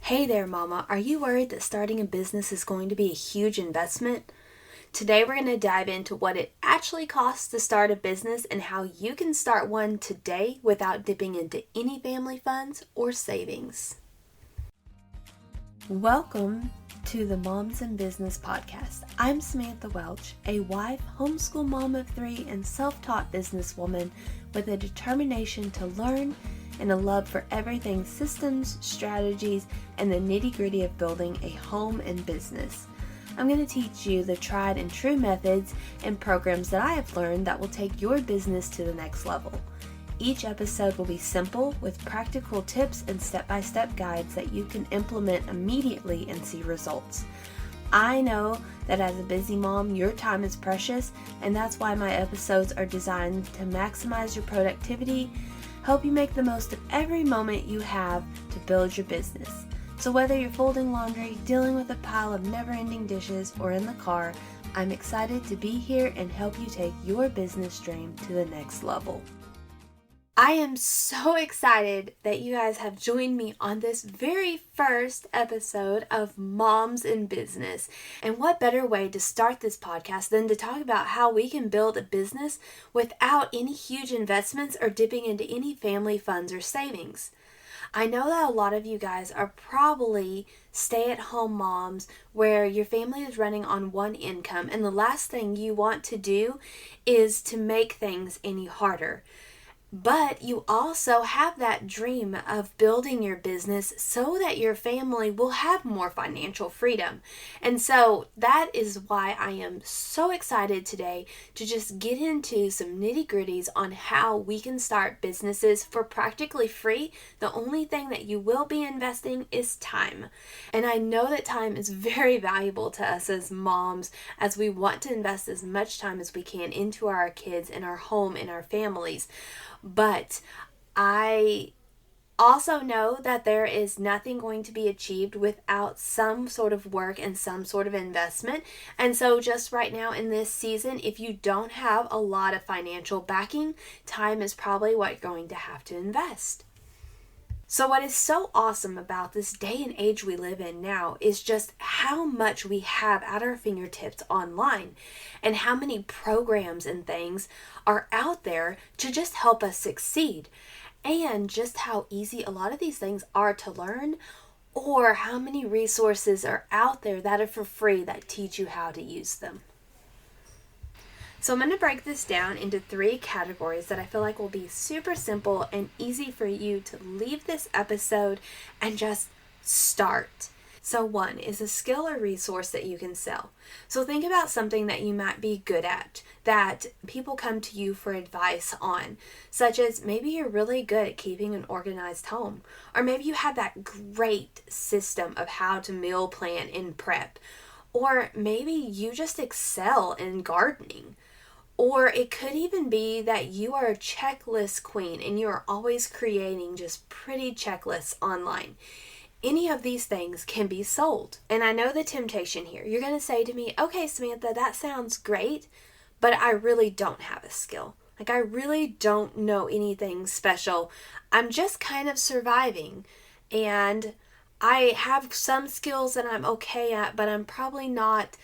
Hey there, Mama. Are you worried that starting a business is going to be a huge investment? Today, we're going to dive into what it actually costs to start a business and how you can start one today without dipping into any family funds or savings. Welcome to the Moms in Business podcast. I'm Samantha Welch, a wife, homeschool mom of 3, and self-taught businesswoman with a determination to learn and a love for everything systems, strategies, and the nitty-gritty of building a home and business. I'm going to teach you the tried and true methods and programs that I have learned that will take your business to the next level. Each episode will be simple with practical tips and step-by-step guides that you can implement immediately and see results. I know that as a busy mom, your time is precious, and that's why my episodes are designed to maximize your productivity, help you make the most of every moment you have to build your business. So whether you're folding laundry, dealing with a pile of never-ending dishes, or in the car, I'm excited to be here and help you take your business dream to the next level. I am so excited that you guys have joined me on this very first episode of Moms in Business. And what better way to start this podcast than to talk about how we can build a business without any huge investments or dipping into any family funds or savings. I know that a lot of you guys are probably stay-at-home moms where your family is running on one income, and the last thing you want to do is to make things any harder. But you also have that dream of building your business so that your family will have more financial freedom. And so that is why I am so excited today to just get into some nitty-gritties on how we can start businesses for practically free. The only thing that you will be investing is time. And I know that time is very valuable to us as moms, as we want to invest as much time as we can into our kids and our home and our families. But I also know that there is nothing going to be achieved without some sort of work and some sort of investment. And so just right now in this season, if you don't have a lot of financial backing, time is probably what you're going to have to invest. So what is so awesome about this day and age we live in now is just how much we have at our fingertips online and how many programs and things are out there to just help us succeed, and just how easy a lot of these things are to learn, or how many resources are out there that are for free that teach you how to use them. So I'm going to break this down into 3 categories that I feel like will be super simple and easy for you to leave this episode and just start. So 1 is a skill or resource that you can sell. So think about something that you might be good at, that people come to you for advice on, such as maybe you're really good at keeping an organized home, or maybe you have that great system of how to meal plan and prep, or maybe you just excel in gardening. Or it could even be that you are a checklist queen and you are always creating just pretty checklists online. Any of these things can be sold. And I know the temptation here. You're going to say to me, okay, Samantha, that sounds great, but I really don't have a skill. Like, I really don't know anything special. I'm just kind of surviving. And I have some skills that I'm okay at, but I'm probably not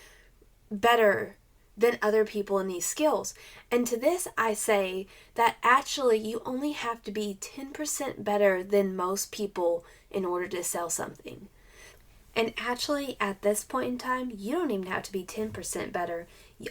better than other people in these skills. And to this I say that actually you only have to be 10% better than most people in order to sell something. And actually at this point in time, you don't even have to be 10% better.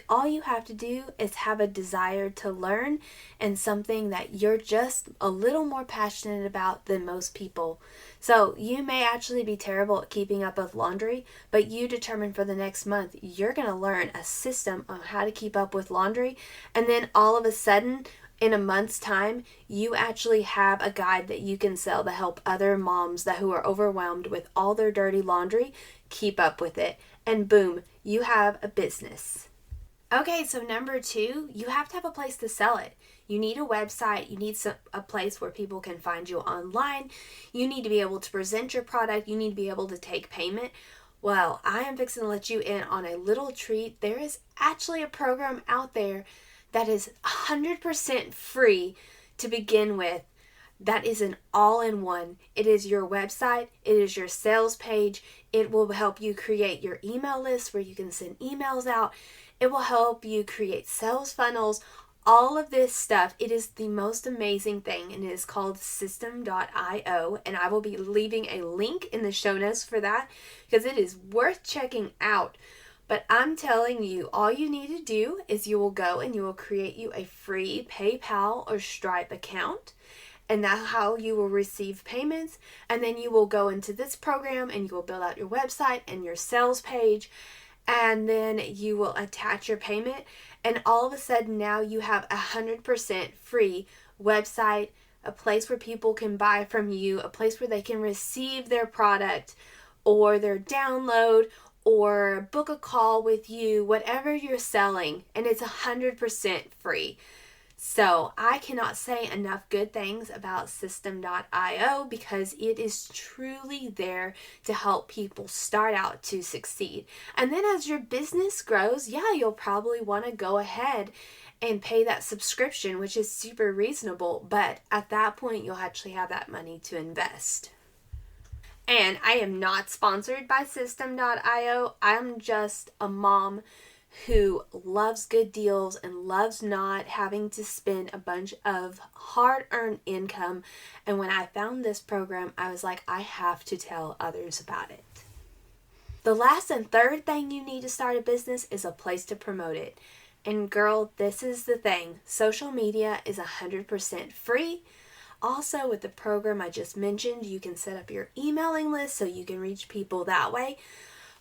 All you have to do is have a desire to learn and something that you're just a little more passionate about than most people. So you may actually be terrible at keeping up with laundry, but you determine for the next month you're going to learn a system on how to keep up with laundry, and then all of a sudden in a month's time, you actually have a guide that you can sell to help other moms who are overwhelmed with all their dirty laundry keep up with it. And boom, you have a business. Okay, so number 2, you have to have a place to sell it. You need a website. You need a place where people can find you online. You need to be able to present your product. You need to be able to take payment. Well, I am fixing to let you in on a little treat. There is actually a program out there that is 100% free to begin with that is an all-in-one. It is your website, it is your sales page, it will help you create your email list where you can send emails out, it will help you create sales funnels, all of this stuff. It is the most amazing thing, and it is called System.io, and I will be leaving a link in the show notes for that because it is worth checking out. But I'm telling you, all you need to do is you will go and you will create you a free PayPal or Stripe account, and that's how you will receive payments. And then you will go into this program and you will build out your website and your sales page, and then you will attach your payment, and all of a sudden now you have 100% free website, a place where people can buy from you, a place where they can receive their product or their download or book a call with you, whatever you're selling, and it's 100% free. So I cannot say enough good things about System.io because it is truly there to help people start out to succeed. And then as your business grows, you'll probably want to go ahead and pay that subscription, which is super reasonable. But at that point, you'll actually have that money to invest. And I am not sponsored by System.io. I'm just a mom who loves good deals and loves not having to spend a bunch of hard-earned income. And when I found this program, I was like, I have to tell others about it. The last and third thing you need to start a business is a place to promote it. And girl, this is the thing. Social media is 100% free. Also, with the program I just mentioned, you can set up your emailing list so you can reach people that way.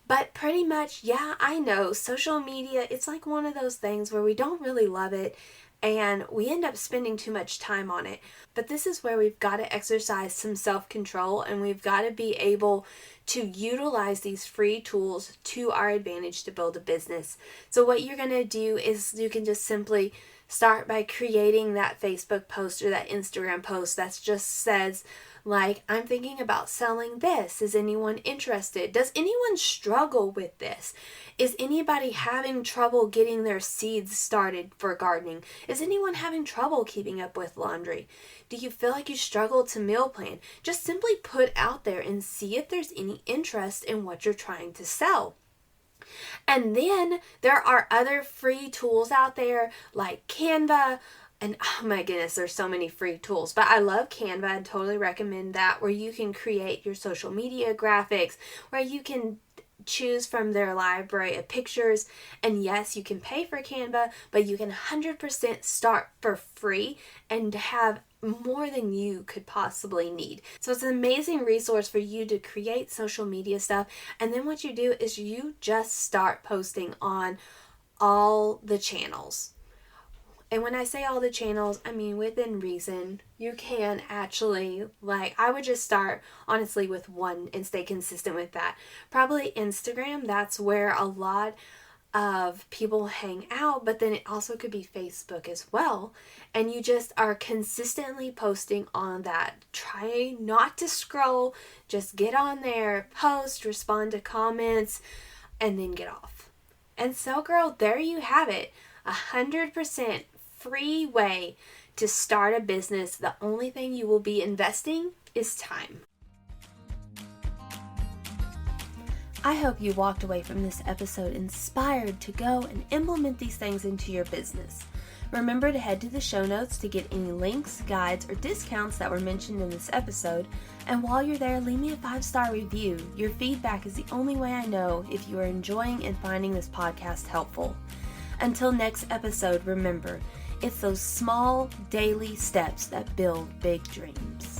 But pretty much, I know social media, it's like one of those things where we don't really love it and we end up spending too much time on it. But this is where we've got to exercise some self-control, and we've got to be able to utilize these free tools to our advantage to build a business. So what you're going to do is you can just simply start by creating that Facebook post or that Instagram post that just says, like, I'm thinking about selling this. Is anyone interested? Does anyone struggle with this? Is anybody having trouble getting their seeds started for gardening? Is anyone having trouble keeping up with laundry? Do you feel like you struggle to meal plan? Just simply put out there and see if there's any interest in what you're trying to sell. And then there are other free tools out there like Canva. And oh my goodness, there's so many free tools. But I love Canva and totally recommend that, where you can create your social media graphics, where you can choose from their library of pictures. And yes, you can pay for Canva, but you can 100% start for free and have more than you could possibly need. So it's an amazing resource for you to create social media stuff. And then what you do is you just start posting on all the channels. And when I say all the channels, I mean within reason. You can actually, I would just start honestly with one and stay consistent with that. Probably Instagram, that's where a lot of people hang out, but then it also could be Facebook as well. And you just are consistently posting on that. Try not to scroll, just get on there, post, respond to comments, and then get off. And so girl, there you have it. 100% free way to start a business. The only thing you will be investing is time. I hope you walked away from this episode inspired to go and implement these things into your business. Remember to head to the show notes to get any links, guides, or discounts that were mentioned in this episode. And while you're there, leave me a 5-star review. Your feedback is the only way I know if you are enjoying and finding this podcast helpful. Until next episode, remember, it's those small daily steps that build big dreams.